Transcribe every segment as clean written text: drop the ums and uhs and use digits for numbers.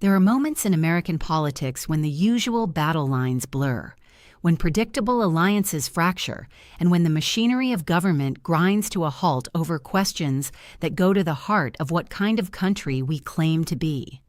There are moments in American politics when the usual battle lines blur, when predictable alliances fracture, and when the machinery of government grinds to a halt over questions that go to the heart of what kind of country we claim to be.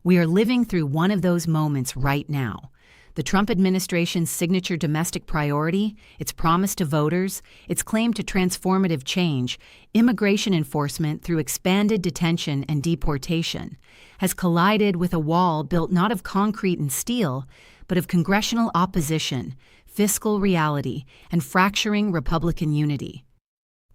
We are living through one of those moments right now. The Trump administration's signature domestic priority, its promise to voters, its claim to transformative change, immigration enforcement through expanded detention and deportation, has collided with a wall built not of concrete and steel, but of congressional opposition, fiscal reality, and fracturing Republican unity.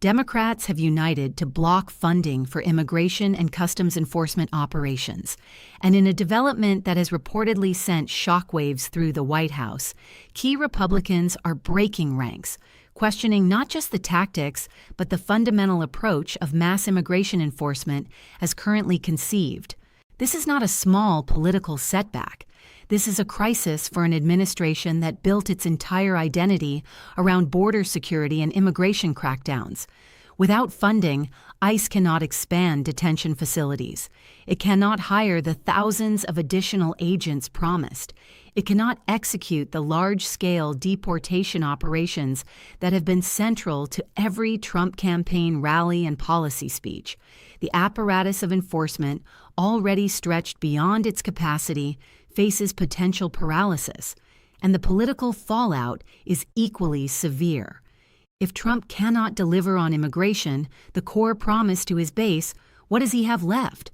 Democrats have united to block funding for immigration and customs enforcement operations, and in a development that has reportedly sent shockwaves through the White House, key Republicans are breaking ranks, questioning not just the tactics, but the fundamental approach of mass immigration enforcement as currently conceived. This is not a small political setback. This is a crisis for an administration that built its entire identity around border security and immigration crackdowns. Without funding, ICE cannot expand detention facilities. It cannot hire the thousands of additional agents promised. It cannot execute the large-scale deportation operations that have been central to every Trump campaign rally and policy speech. The apparatus of enforcement, already stretched beyond its capacity, faces potential paralysis, and the political fallout is equally severe. If Trump cannot deliver on immigration, the core promise to his base, what does he have left?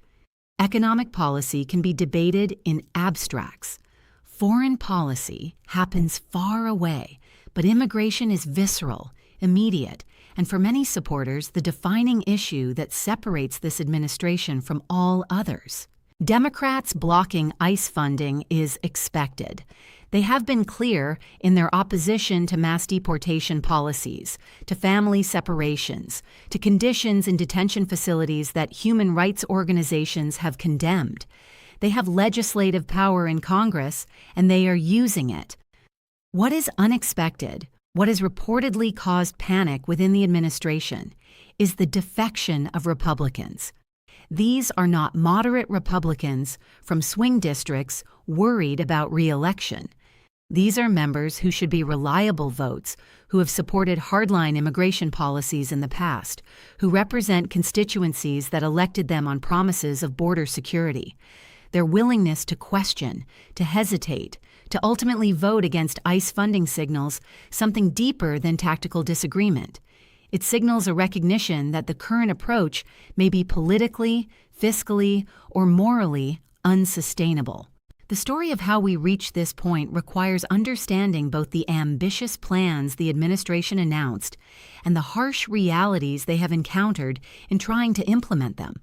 Economic policy can be debated in abstracts. Foreign policy happens far away, but immigration is visceral, immediate, and for many supporters, the defining issue that separates this administration from all others. Democrats blocking ICE funding is expected. They have been clear in their opposition to mass deportation policies, to family separations, to conditions in detention facilities that human rights organizations have condemned. They have legislative power in Congress, and they are using it. What is unexpected, what has reportedly caused panic within the administration, is the defection of Republicans. These are not moderate Republicans from swing districts worried about re-election. These are members who should be reliable votes, who have supported hardline immigration policies in the past, who represent constituencies that elected them on promises of border security. Their willingness to question, to hesitate, to ultimately vote against ICE funding signals something deeper than tactical disagreement. It signals a recognition that the current approach may be politically, fiscally, or morally unsustainable. The story of how we reach this point requires understanding both the ambitious plans the administration announced and the harsh realities they have encountered in trying to implement them.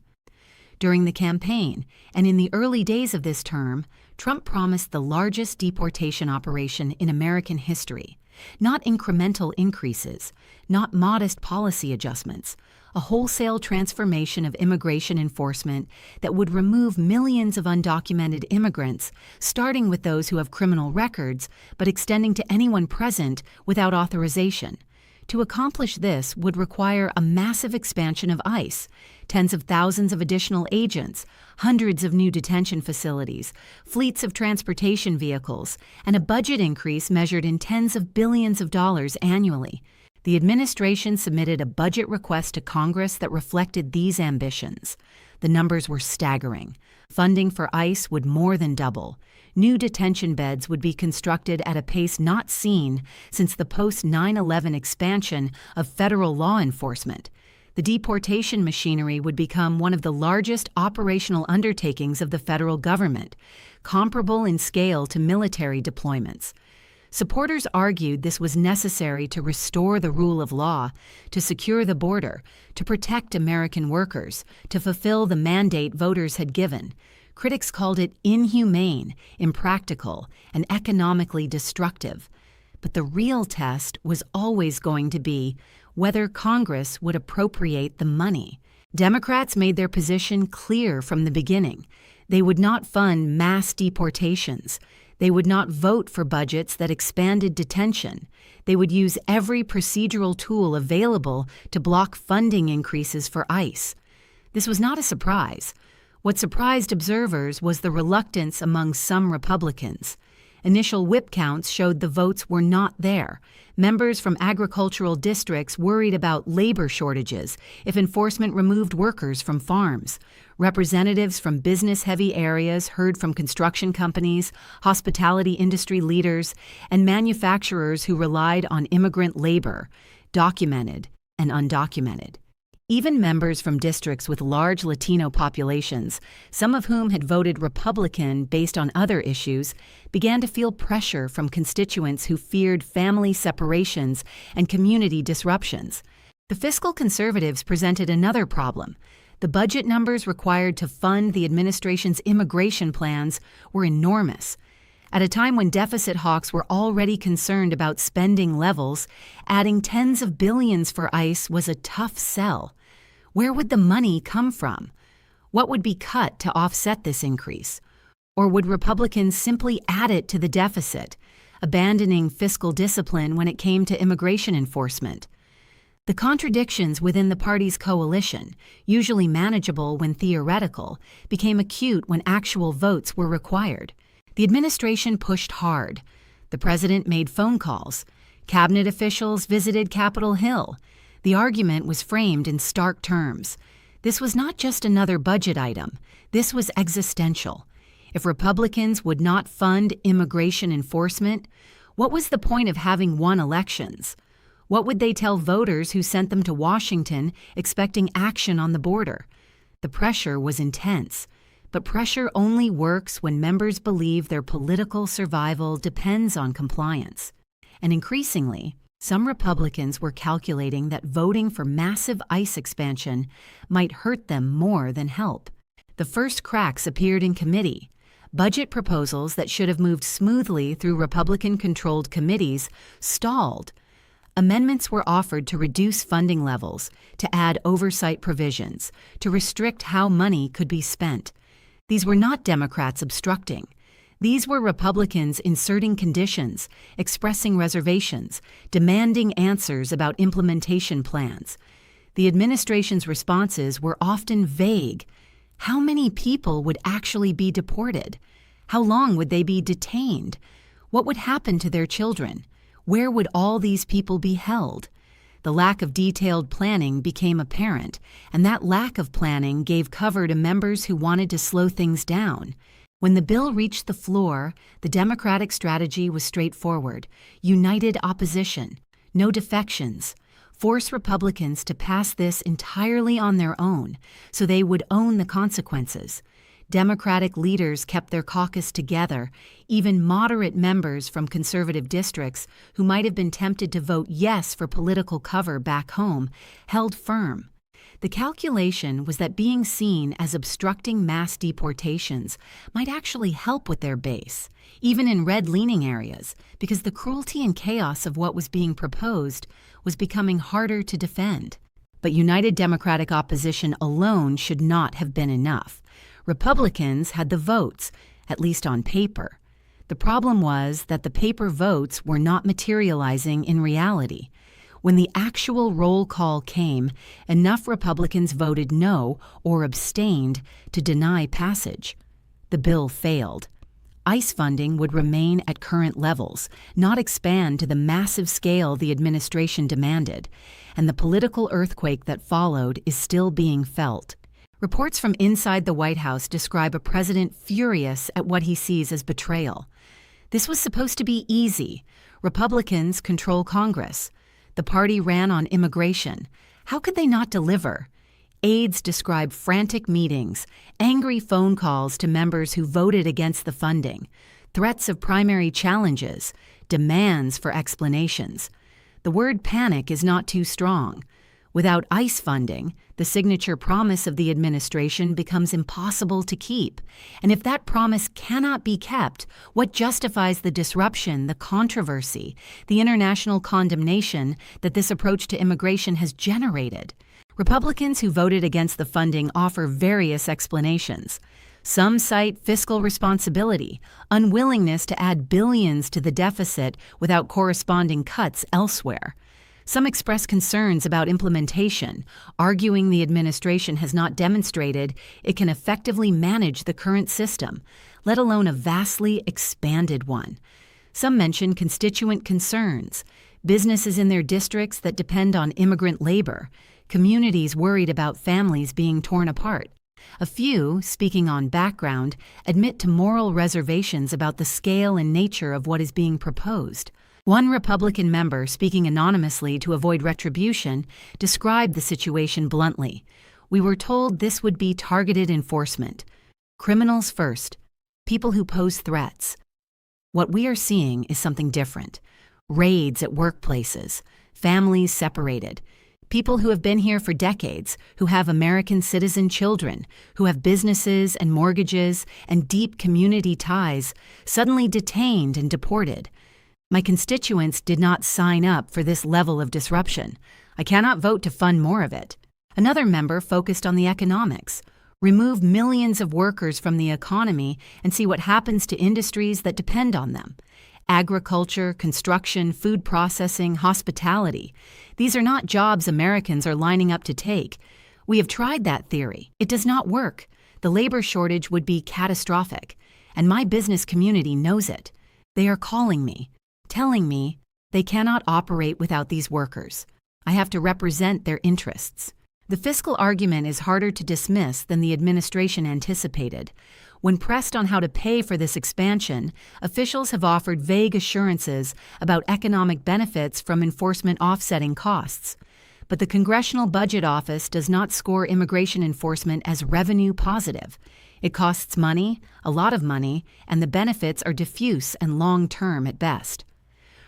During the campaign, and in the early days of this term, Trump promised the largest deportation operation in American history. Not incremental increases, not modest policy adjustments, a wholesale transformation of immigration enforcement that would remove millions of undocumented immigrants, starting with those who have criminal records, but extending to anyone present without authorization. To accomplish this would require a massive expansion of ICE, tens of thousands of additional agents, hundreds of new detention facilities, fleets of transportation vehicles, and a budget increase measured in tens of billions of dollars annually. The administration submitted a budget request to Congress that reflected these ambitions. The numbers were staggering. Funding for ICE would more than double. New detention beds would be constructed at a pace not seen since the post-9/11 expansion of federal law enforcement. The deportation machinery would become one of the largest operational undertakings of the federal government, comparable in scale to military deployments. Supporters argued this was necessary to restore the rule of law, to secure the border, to protect American workers, to fulfill the mandate voters had given. Critics called it inhumane, impractical, and economically destructive. But the real test was always going to be whether Congress would appropriate the money. Democrats made their position clear from the beginning. They would not fund mass deportations. They would not vote for budgets that expanded detention. They would use every procedural tool available to block funding increases for ICE. This was not a surprise. What surprised observers was the reluctance among some Republicans. Initial whip counts showed the votes were not there. Members from agricultural districts worried about labor shortages if enforcement removed workers from farms. Representatives from business-heavy areas heard from construction companies, hospitality industry leaders, and manufacturers who relied on immigrant labor, documented and undocumented. Even members from districts with large Latino populations, some of whom had voted Republican based on other issues, began to feel pressure from constituents who feared family separations and community disruptions. The fiscal conservatives presented another problem. The budget numbers required to fund the administration's immigration plans were enormous. At a time when deficit hawks were already concerned about spending levels, adding tens of billions for ICE was a tough sell. Where would the money come from? What would be cut to offset this increase? Or would Republicans simply add it to the deficit, abandoning fiscal discipline when it came to immigration enforcement? The contradictions within the party's coalition, usually manageable when theoretical, became acute when actual votes were required. The administration pushed hard. The president made phone calls. Cabinet officials visited Capitol Hill. The argument was framed in stark terms. This was not just another budget item. This was existential. If Republicans would not fund immigration enforcement, what was the point of having won elections? What would they tell voters who sent them to Washington expecting action on the border? The pressure was intense. But pressure only works when members believe their political survival depends on compliance. And increasingly, some Republicans were calculating that voting for massive ICE expansion might hurt them more than help. The first cracks appeared in committee. Budget proposals that should have moved smoothly through Republican-controlled committees stalled. Amendments were offered to reduce funding levels, to add oversight provisions, to restrict how money could be spent. These were not Democrats obstructing. These were Republicans inserting conditions, expressing reservations, demanding answers about implementation plans. The administration's responses were often vague. How many people would actually be deported? How long would they be detained? What would happen to their children? Where would all these people be held? The lack of detailed planning became apparent, and that lack of planning gave cover to members who wanted to slow things down. When the bill reached the floor, the Democratic strategy was straightforward: united opposition, no defections. Force Republicans to pass this entirely on their own, so they would own the consequences. Democratic leaders kept their caucus together. Even moderate members from conservative districts, who might have been tempted to vote yes for political cover back home, held firm. The calculation was that being seen as obstructing mass deportations might actually help with their base, even in red-leaning areas, because the cruelty and chaos of what was being proposed was becoming harder to defend. But united Democratic opposition alone should not have been enough. Republicans had the votes, at least on paper. The problem was that the paper votes were not materializing in reality. When the actual roll call came, enough Republicans voted no or abstained to deny passage. The bill failed. ICE funding would remain at current levels, not expand to the massive scale the administration demanded, and the political earthquake that followed is still being felt. Reports from inside the White House describe a president furious at what he sees as betrayal. This was supposed to be easy. Republicans control Congress. The party ran on immigration. How could they not deliver? Aides describe frantic meetings, angry phone calls to members who voted against the funding, threats of primary challenges, demands for explanations. The word panic is not too strong. Without ICE funding, the signature promise of the administration becomes impossible to keep. And if that promise cannot be kept, what justifies the disruption, the controversy, the international condemnation that this approach to immigration has generated? Republicans who voted against the funding offer various explanations. Some cite fiscal responsibility, unwillingness to add billions to the deficit without corresponding cuts elsewhere. Some express concerns about implementation, arguing the administration has not demonstrated it can effectively manage the current system, let alone a vastly expanded one. Some mention constituent concerns, businesses in their districts that depend on immigrant labor, communities worried about families being torn apart. A few, speaking on background, admit to moral reservations about the scale and nature of what is being proposed. One Republican member, speaking anonymously to avoid retribution, described the situation bluntly. "We were told this would be targeted enforcement. Criminals first. People who pose threats. What we are seeing is something different. Raids at workplaces, families separated, people who have been here for decades, who have American citizen children, who have businesses and mortgages and deep community ties, suddenly detained and deported. My constituents did not sign up for this level of disruption. I cannot vote to fund more of it." Another member focused on the economics. "Remove millions of workers from the economy and see what happens to industries that depend on them. Agriculture, construction, food processing, hospitality. These are not jobs Americans are lining up to take. We have tried that theory. It does not work. The labor shortage would be catastrophic, and my business community knows it. They are calling me, telling me they cannot operate without these workers. I have to represent their interests." The fiscal argument is harder to dismiss than the administration anticipated. When pressed on how to pay for this expansion, officials have offered vague assurances about economic benefits from enforcement offsetting costs. But the Congressional Budget Office does not score immigration enforcement as revenue positive. It costs money, a lot of money, and the benefits are diffuse and long-term at best.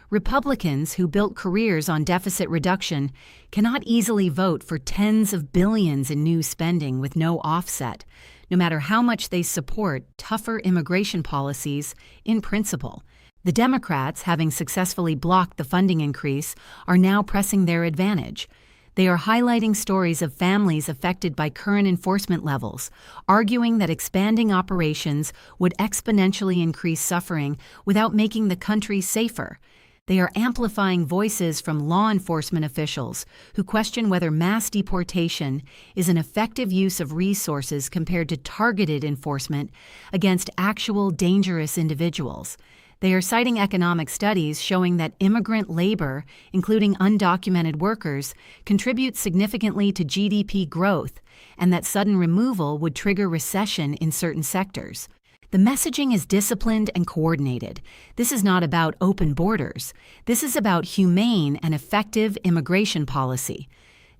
Republicans who built careers on deficit reduction cannot easily vote for tens of billions in new spending with no offset, no matter how much they support tougher immigration policies in principle. The Democrats, having successfully blocked the funding increase, are now pressing their advantage. They are highlighting stories of families affected by current enforcement levels, arguing that expanding operations would exponentially increase suffering without making the country safer. They are amplifying voices from law enforcement officials who question whether mass deportation is an effective use of resources compared to targeted enforcement against actual dangerous individuals. They are citing economic studies showing that immigrant labor, including undocumented workers, contributes significantly to GDP growth, and that sudden removal would trigger recession in certain sectors. The messaging is disciplined and coordinated. This is not about open borders. This is about humane and effective immigration policy.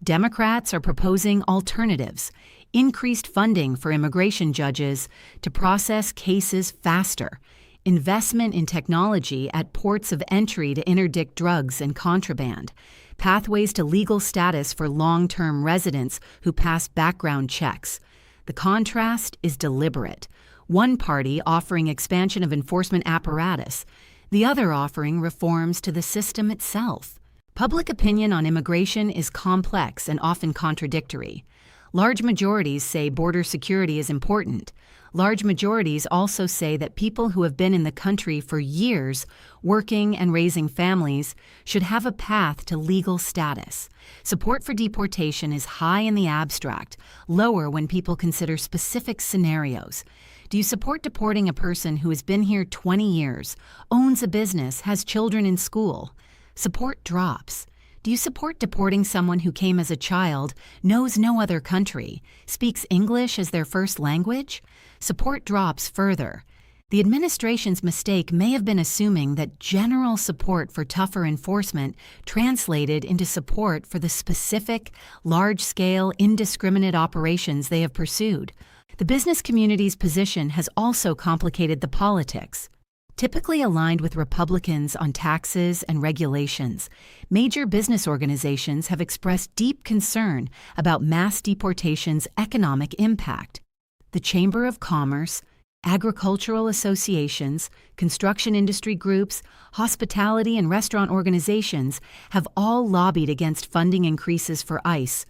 Democrats are proposing alternatives, increased funding for immigration judges to process cases faster, investment in technology at ports of entry to interdict drugs and contraband, pathways to legal status for long-term residents who pass background checks. The contrast is deliberate. One party offering expansion of enforcement apparatus, the other offering reforms to the system itself. Public opinion on immigration is complex and often contradictory. Large majorities say border security is important. Large majorities also say that people who have been in the country for years, working and raising families, should have a path to legal status. Support for deportation is high in the abstract, lower when people consider specific scenarios. Do you support deporting a person who has been here 20 years, owns a business, has children in school? Support drops. Do you support deporting someone who came as a child, knows no other country, speaks English as their first language? Support drops further. The administration's mistake may have been assuming that general support for tougher enforcement translated into support for the specific, large-scale, indiscriminate operations they have pursued. The business community's position has also complicated the politics. Typically aligned with Republicans on taxes and regulations, major business organizations have expressed deep concern about mass deportation's economic impact. The Chamber of Commerce, agricultural associations, construction industry groups, hospitality and restaurant organizations have all lobbied against funding increases for ICE,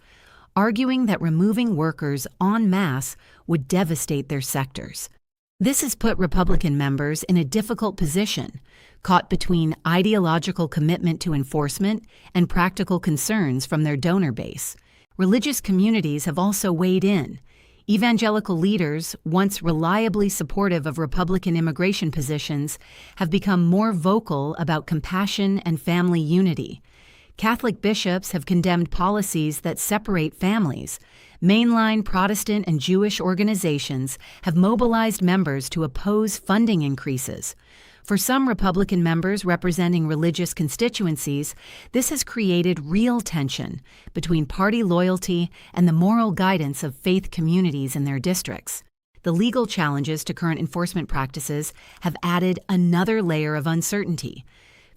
arguing that removing workers en masse would devastate their sectors. This has put Republican members in a difficult position, caught between ideological commitment to enforcement and practical concerns from their donor base. Religious communities have also weighed in. Evangelical leaders, once reliably supportive of Republican immigration positions, have become more vocal about compassion and family unity. Catholic bishops have condemned policies that separate families. Mainline Protestant and Jewish organizations have mobilized members to oppose funding increases. For some Republican members representing religious constituencies, this has created real tension between party loyalty and the moral guidance of faith communities in their districts. The legal challenges to current enforcement practices have added another layer of uncertainty.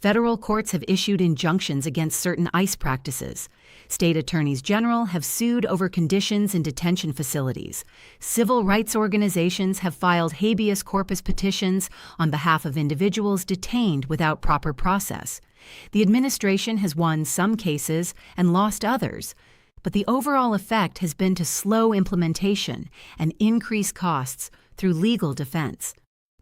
Federal courts have issued injunctions against certain ICE practices. State attorneys general have sued over conditions in detention facilities. Civil rights organizations have filed habeas corpus petitions on behalf of individuals detained without proper process. The administration has won some cases and lost others, but the overall effect has been to slow implementation and increase costs through legal defense.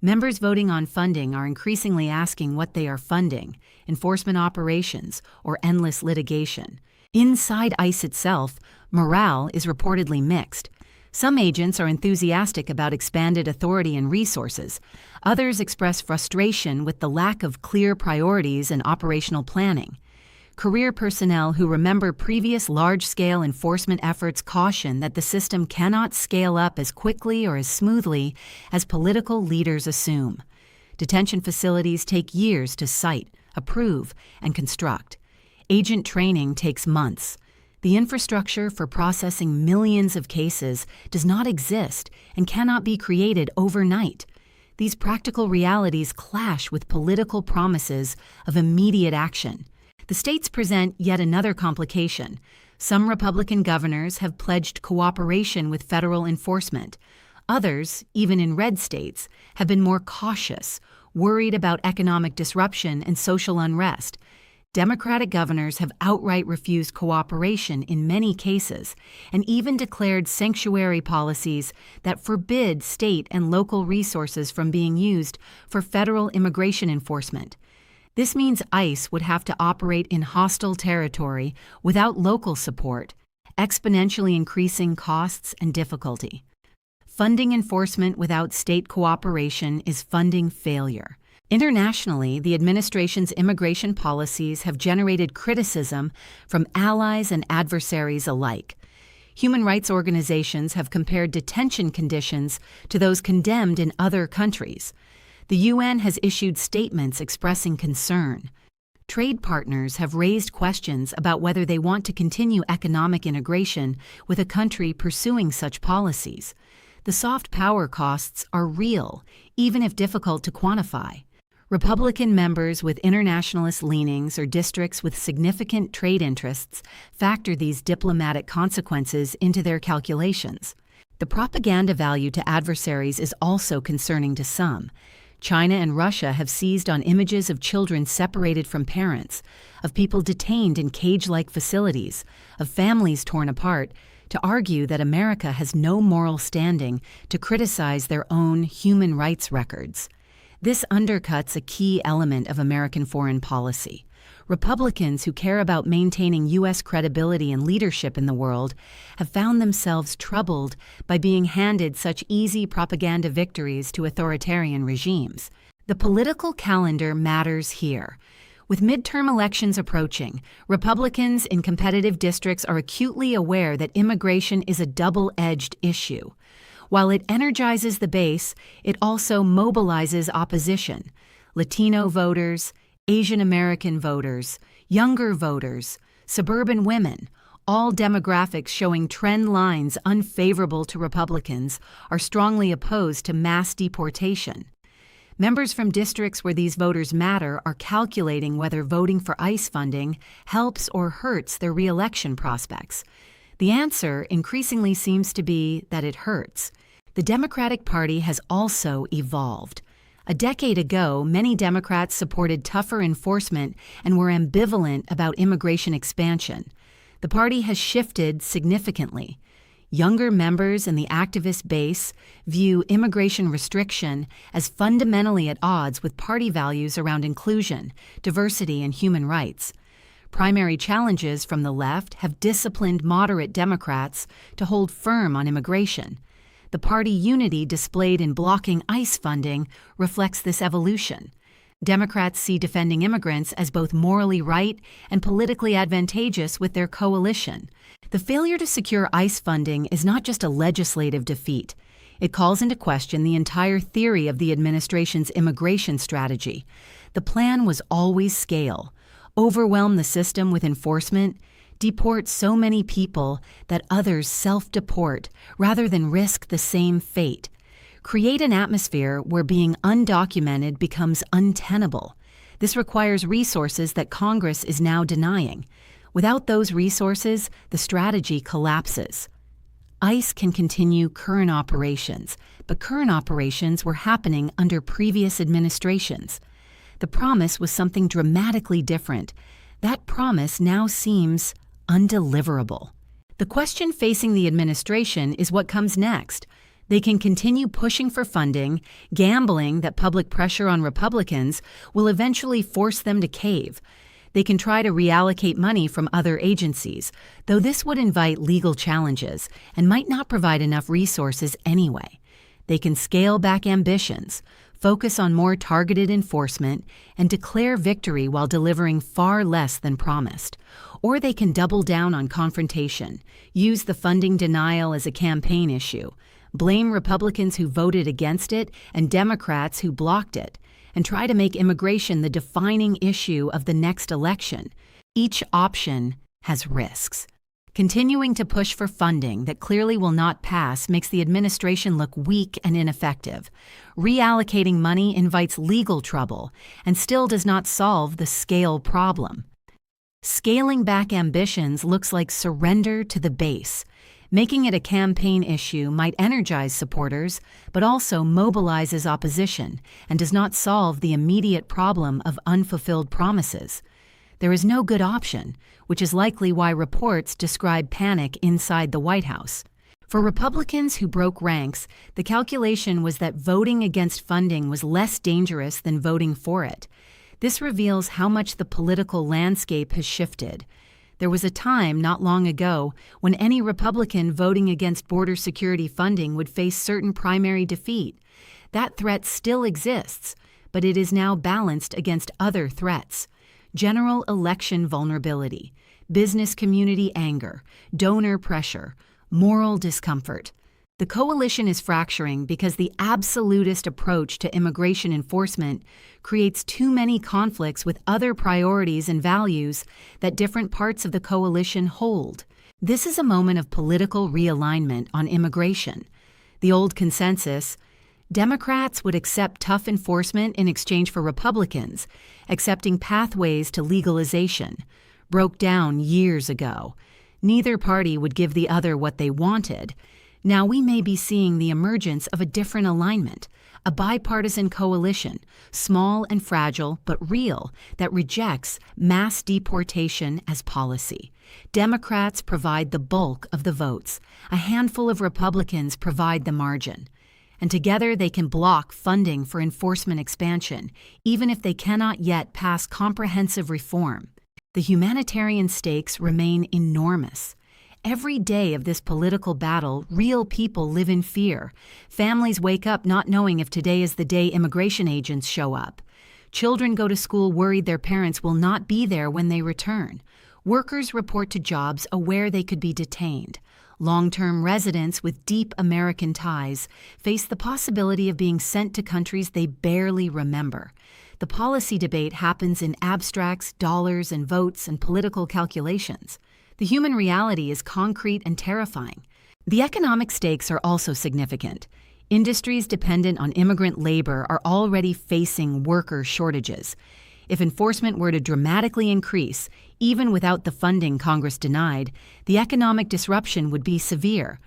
Members voting on funding are increasingly asking what they are funding: enforcement operations or endless litigation. Inside ICE itself, morale is reportedly mixed. Some agents are enthusiastic about expanded authority and resources. Others express frustration with the lack of clear priorities and operational planning. Career personnel who remember previous large-scale enforcement efforts caution that the system cannot scale up as quickly or as smoothly as political leaders assume. Detention facilities take years to site, approve, and construct. Agent training takes months. The infrastructure for processing millions of cases does not exist and cannot be created overnight. These practical realities clash with political promises of immediate action. The states present yet another complication. Some Republican governors have pledged cooperation with federal enforcement. Others, even in red states, have been more cautious, worried about economic disruption and social unrest. Democratic governors have outright refused cooperation in many cases and even declared sanctuary policies that forbid state and local resources from being used for federal immigration enforcement. This means ICE would have to operate in hostile territory without local support, exponentially increasing costs and difficulty. Funding enforcement without state cooperation is funding failure. Internationally, the administration's immigration policies have generated criticism from allies and adversaries alike. Human rights organizations have compared detention conditions to those condemned in other countries. The UN has issued statements expressing concern. Trade partners have raised questions about whether they want to continue economic integration with a country pursuing such policies. The soft power costs are real, even if difficult to quantify. Republican members with internationalist leanings or districts with significant trade interests factor these diplomatic consequences into their calculations. The propaganda value to adversaries is also concerning to some. China and Russia have seized on images of children separated from parents, of people detained in cage-like facilities, of families torn apart, to argue that America has no moral standing to criticize their own human rights records. This undercuts a key element of American foreign policy. Republicans who care about maintaining U.S. credibility and leadership in the world have found themselves troubled by being handed such easy propaganda victories to authoritarian regimes. The political calendar matters here. With midterm elections approaching, Republicans in competitive districts are acutely aware that immigration is a double-edged issue. While it energizes the base, it also mobilizes opposition. Latino voters, Asian American voters, younger voters, suburban women, all demographics showing trend lines unfavorable to Republicans, are strongly opposed to mass deportation. Members from districts where these voters matter are calculating whether voting for ICE funding helps or hurts their re-election prospects. The answer increasingly seems to be that it hurts. The Democratic Party has also evolved. A decade ago, many Democrats supported tougher enforcement and were ambivalent about immigration expansion. The party has shifted significantly. Younger members and the activist base view immigration restriction as fundamentally at odds with party values around inclusion, diversity, and human rights. Primary challenges from the left have disciplined moderate Democrats to hold firm on immigration. The party unity displayed in blocking ICE funding reflects this evolution. Democrats see defending immigrants as both morally right and politically advantageous with their coalition. The failure to secure ICE funding is not just a legislative defeat. It calls into question the entire theory of the administration's immigration strategy. The plan was always scale: overwhelm the system with enforcement, deport so many people that others self-deport rather than risk the same fate. Create an atmosphere where being undocumented becomes untenable. This requires resources that Congress is now denying. Without those resources, the strategy collapses. ICE can continue current operations, but current operations were happening under previous administrations. The promise was something dramatically different. That promise now seems undeliverable. The question facing the administration is what comes next. They can continue pushing for funding, gambling that public pressure on Republicans will eventually force them to cave. They can try to reallocate money from other agencies, though this would invite legal challenges and might not provide enough resources anyway. They can scale back ambitions, focus on more targeted enforcement, and declare victory while delivering far less than promised. Or they can double down on confrontation, use the funding denial as a campaign issue, blame Republicans who voted against it and Democrats who blocked it, and try to make immigration the defining issue of the next election. Each option has risks. Continuing to push for funding that clearly will not pass makes the administration look weak and ineffective. Reallocating money invites legal trouble and still does not solve the scale problem. Scaling back ambitions looks like surrender to the base. Making it a campaign issue might energize supporters, but also mobilizes opposition and does not solve the immediate problem of unfulfilled promises. There is no good option, which is likely why reports describe panic inside the White House. For Republicans who broke ranks, the calculation was that voting against funding was less dangerous than voting for it. This reveals how much the political landscape has shifted. There was a time not long ago when any Republican voting against border security funding would face certain primary defeat. That threat still exists, but it is now balanced against other threats: general election vulnerability, business community anger, donor pressure, moral discomfort. The coalition is fracturing because the absolutist approach to immigration enforcement creates too many conflicts with other priorities and values that different parts of the coalition hold. This is a moment of political realignment on immigration. The old consensus: Democrats would accept tough enforcement in exchange for Republicans accepting pathways to legalization, broke down years ago. Neither party would give the other what they wanted. Now we may be seeing the emergence of a different alignment, a bipartisan coalition, small and fragile but real, that rejects mass deportation as policy. Democrats provide the bulk of the votes. A handful of Republicans provide the margin. And together they can block funding for enforcement expansion, even if they cannot yet pass comprehensive reform. The humanitarian stakes remain enormous. Every day of this political battle, real people live in fear. Families wake up not knowing if today is the day immigration agents show up. Children go to school worried their parents will not be there when they return. Workers report to jobs aware they could be detained. Long-term residents with deep American ties face the possibility of being sent to countries they barely remember. The policy debate happens in abstracts, dollars, and votes and political calculations. The human reality is concrete and terrifying. The economic stakes are also significant. Industries dependent on immigrant labor are already facing worker shortages. If enforcement were to dramatically increase, even without the funding Congress denied, the economic disruption would be severe.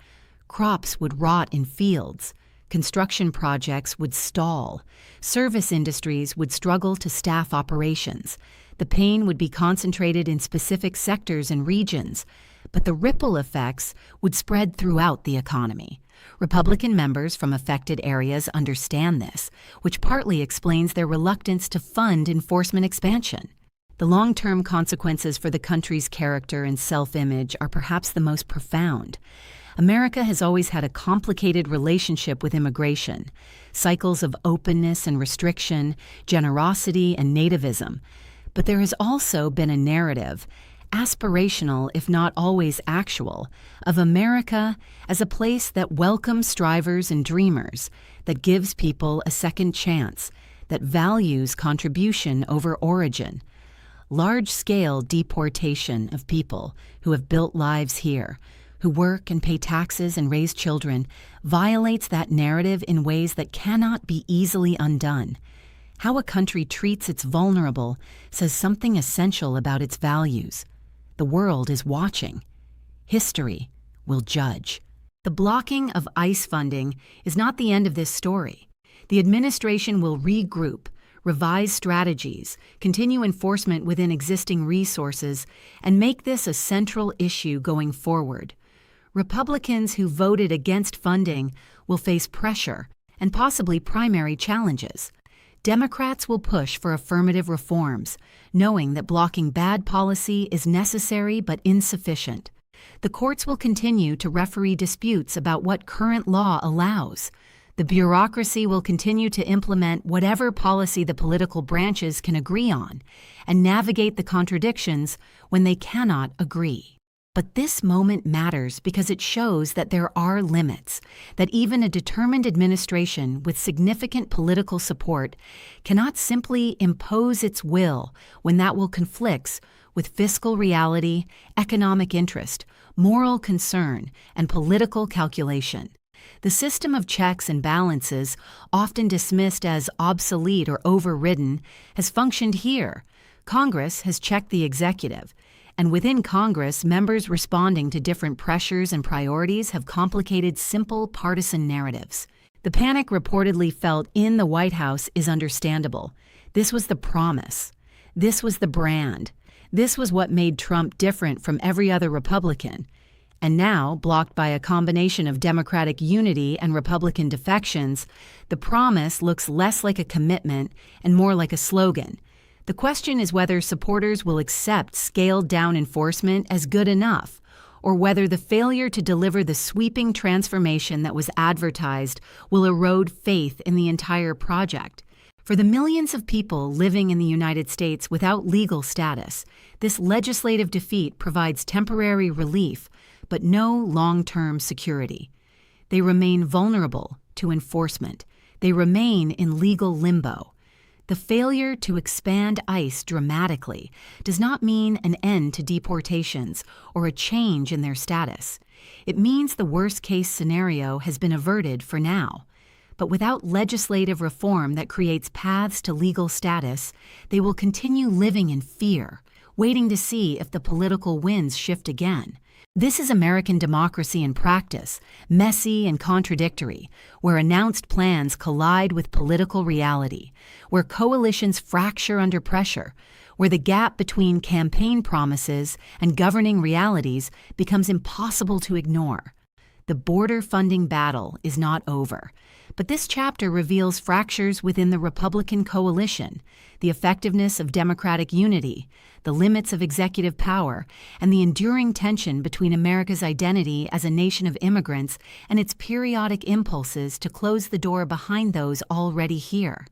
Crops would rot in fields. Construction projects would stall. Service industries would struggle to staff operations. The pain would be concentrated in specific sectors and regions, but the ripple effects would spread throughout the economy. Republican members from affected areas understand this, which partly explains their reluctance to fund enforcement expansion. The long-term consequences for the country's character and self-image are perhaps the most profound. America has always had a complicated relationship with immigration, cycles of openness and restriction, generosity and nativism. But there has also been a narrative, aspirational if not always actual, of America as a place that welcomes strivers and dreamers, that gives people a second chance, that values contribution over origin. Large-scale deportation of people who have built lives here, who work and pay taxes and raise children, violates that narrative in ways that cannot be easily undone. How a country treats its vulnerable says something essential about its values. The world is watching. History will judge. The blocking of ICE funding is not the end of this story. The administration will regroup, revise strategies, continue enforcement within existing resources, and make this a central issue going forward. Republicans who voted against funding will face pressure and possibly primary challenges. Democrats will push for affirmative reforms, knowing that blocking bad policy is necessary but insufficient. The courts will continue to referee disputes about what current law allows. The bureaucracy will continue to implement whatever policy the political branches can agree on and navigate the contradictions when they cannot agree. But this moment matters because it shows that there are limits, that even a determined administration with significant political support cannot simply impose its will when that will conflicts with fiscal reality, economic interest, moral concern, and political calculation. The system of checks and balances, often dismissed as obsolete or overridden, has functioned here. Congress has checked the executive. And within Congress, members responding to different pressures and priorities have complicated simple partisan narratives. The panic reportedly felt in the White House is understandable. This was the promise. This was the brand. This was what made Trump different from every other Republican. And now, blocked by a combination of Democratic unity and Republican defections, the promise looks less like a commitment and more like a slogan. The question is whether supporters will accept scaled-down enforcement as good enough, or whether the failure to deliver the sweeping transformation that was advertised will erode faith in the entire project. For the millions of people living in the United States without legal status, this legislative defeat provides temporary relief, but no long-term security. They remain vulnerable to enforcement. They remain in legal limbo. The failure to expand ICE dramatically does not mean an end to deportations or a change in their status. It means the worst-case scenario has been averted for now. But without legislative reform that creates paths to legal status, they will continue living in fear, waiting to see if the political winds shift again. This is American democracy in practice, messy and contradictory, where announced plans collide with political reality, where coalitions fracture under pressure, where the gap between campaign promises and governing realities becomes impossible to ignore. The border funding battle is not over, but this chapter reveals fractures within the Republican coalition, the effectiveness of Democratic unity, the limits of executive power, and the enduring tension between America's identity as a nation of immigrants and its periodic impulses to close the door behind those already here.